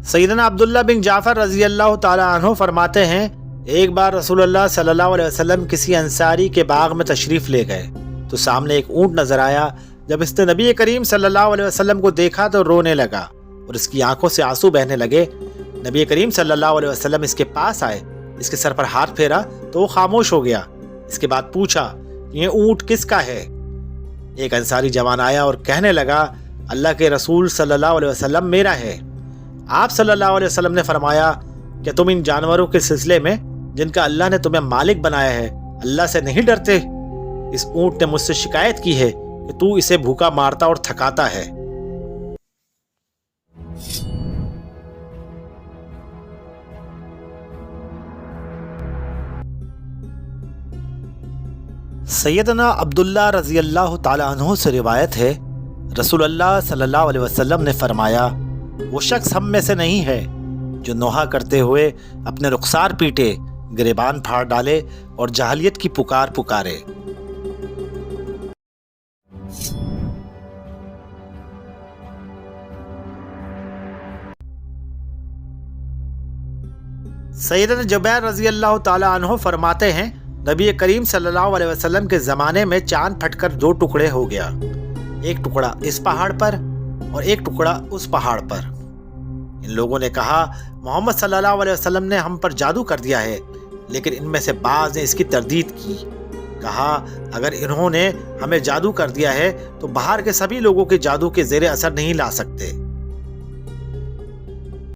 सैयदना अब्दुल्ला बिन जाफर रजी अल्लाह ताला अन्हु फरमाते हैं, एक बार रसूलुल्लाह सल्लल्लाहु अलैहि वसल्लम किसी अंसारी के बाग में तशरीफ ले गए तो सामने एक ऊंट नजर आया। जब इसने नबी करीम सल्लल्लाहु अलैहि वसल्लम को देखा तो रोने लगा और इसकी आंखों से आंसू बहने लगे। नबी करीम सल्लल्लाहु अलैहि वसल्लम इसके पास आए, इसके सर पर हाथ फेरा तो वो खामोश हो गया। इसके बाद पूछा, ये ऊंट किसका है? एक अंसारी जवान आया और कहने लगा, अल्लाह के रसूल सल्लल्लाहु अलैहि वसल्लम मेरा है। आप सल्लल्लाहु अलैहि वसल्लम ने फरमाया, क्या तुम इन जानवरों के सिलसिले में जिनका अल्लाह ने तुम्हें मालिक बनाया है अल्लाह से नहीं डरते? इस ऊंट ने मुझसे शिकायत की है कि तू इसे भूखा मारता और थकाता है। सैयदना अब्दुल्ला रजी अल्लाह ताला अन्हु से रिवायत है, रसूलुल्लाह सल्लल्लाहु अलैहि वसल्लम ने फरमाया, वो शख्स हम में से नहीं है जो नोहा करते हुए अपने रुखसार पीटे, गिरेबान फाड़ डाले और जाहलियत की पुकार पुकारे। सैयदना जुबैर रजी अल्लाह ताला अन्हु फरमाते हैं, नबी करीम सल्लल्लाहु अलैहि वसल्लम के ज़माने में चांद फटकर दो टुकड़े हो गया, एक टुकड़ा इस पहाड़ पर और एक टुकड़ा उस पहाड़ पर। इन लोगों ने कहा, मोहम्मद सल्लल्लाहु अलैहि वसल्लम ने हम पर जादू कर दिया है, लेकिन इनमें से बाज़ ने इसकी तरदीद की। कहा, अगर इन्होंने हमें जादू कर दिया है तो बाहर के सभी लोगों के जादू के ज़ेरे असर नहीं ला सकते।